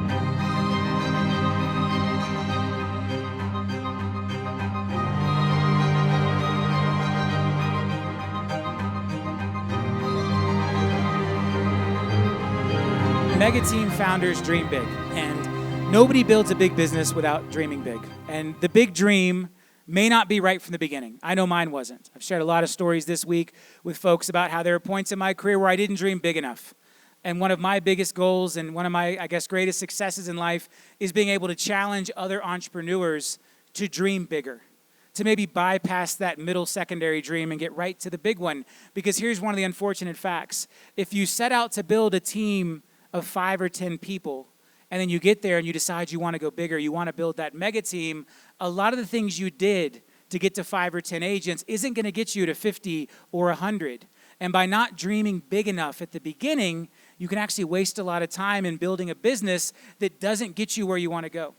Mega Team founders dream big, and nobody builds a big business without dreaming big. And the big dream may not be right from the beginning. I know mine wasn't. I've shared a lot of stories this week with folks about how there are points in my career where I didn't dream big enough. And one of my biggest goals and one of my, greatest successes in life is being able to challenge other entrepreneurs to dream bigger, to maybe bypass that middle secondary dream and get right to the big one. Because here's one of the unfortunate facts. If you set out to build a team of 5 or 10 people, and then you get there and you decide you want to go bigger, you want to build that mega team, a lot of the things you did to get to 5 or 10 agents isn't going to get you to 50 or 100. And by not dreaming big enough at the beginning, you can actually waste a lot of time in building a business that doesn't get you where you want to go.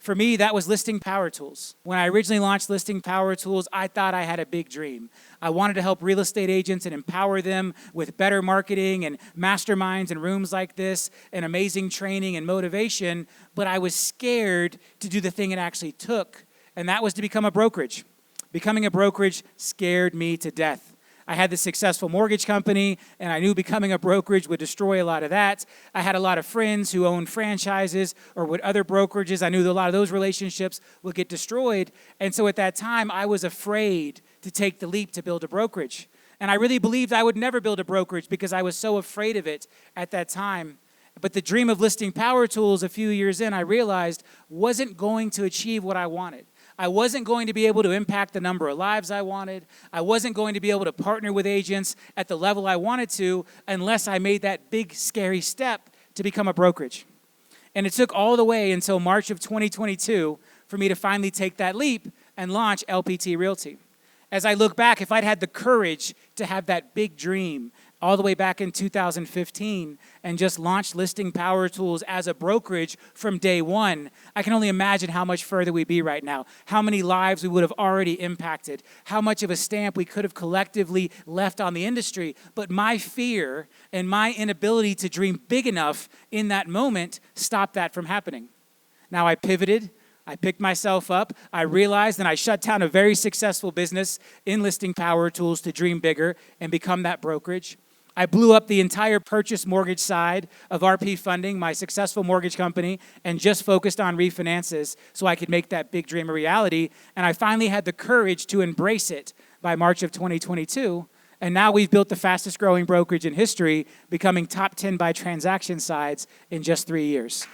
For me, that was Listing Power Tools. When I originally launched Listing Power Tools, I thought I had a big dream. I wanted to help real estate agents and empower them with better marketing and masterminds and rooms like this and amazing training and motivation, but I was scared to do the thing it actually took, and that was to become a brokerage. Becoming a brokerage scared me to death. I had this successful mortgage company, and I knew becoming a brokerage would destroy a lot of that. I had a lot of friends who owned franchises or with other brokerages. I knew that a lot of those relationships would get destroyed. And so at that time, I was afraid to take the leap to build a brokerage. And I really believed I would never build a brokerage because I was so afraid of it at that time. But the dream of Listing Power Tools a few years in, I realized wasn't going to achieve what I wanted. I wasn't going to be able to impact the number of lives I wanted. I wasn't going to be able to partner with agents at the level I wanted to unless I made that big, scary step to become a brokerage. And it took all the way until March of 2022 for me to finally take that leap and launch LPT Realty. As I look back, if I'd had the courage to have that big dream all the way back in 2015 and just launched Listing Power Tools as a brokerage from day one, I can only imagine how much further we'd be right now, how many lives we would have already impacted, how much of a stamp we could have collectively left on the industry. But my fear and my inability to dream big enough in that moment stopped that from happening. Now I pivoted. I picked myself up, I realized, and I shut down a very successful business in Listing Power Tools to dream bigger and become that brokerage. I blew up the entire purchase mortgage side of RP Funding, my successful mortgage company, and just focused on refinances so I could make that big dream a reality. And I finally had the courage to embrace it by March of 2022. And now we've built the fastest growing brokerage in history, becoming top 10 by transaction sides in just 3 years.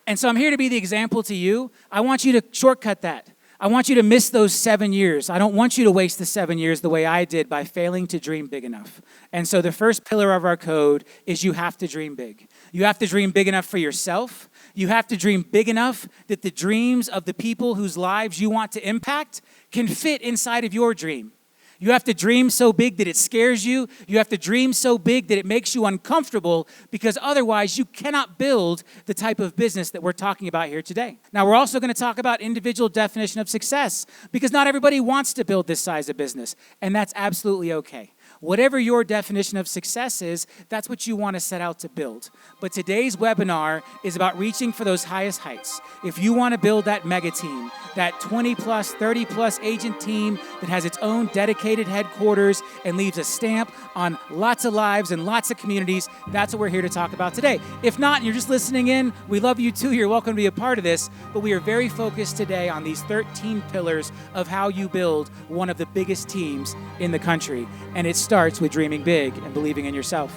And so I'm here to be the example to you. I want you to shortcut that. I want you to miss those 7 years. I don't want you to waste the 7 years the way I did by failing to dream big enough. And so the first pillar of our code is you have to dream big. You have to dream big enough for yourself. You have to dream big enough that the dreams of the people whose lives you want to impact can fit inside of your dream. You have to dream so big that it scares you. You have to dream so big that it makes you uncomfortable, because otherwise you cannot build the type of business that we're talking about here today. Now, we're also going to talk about individual definition of success, because not everybody wants to build this size of business, and that's absolutely okay. Whatever your definition of success is, that's what you want to set out to build. But today's webinar is about reaching for those highest heights. If you want to build that mega team, that 20 plus, 30 plus agent team that has its own dedicated headquarters and leaves a stamp on lots of lives and lots of communities, that's what we're here to talk about today. If not, you're just listening in, we love you too. You're welcome to be a part of this, but we are very focused today on these 13 pillars of how you build one of the biggest teams in the country. And it starts with dreaming big and believing in yourself.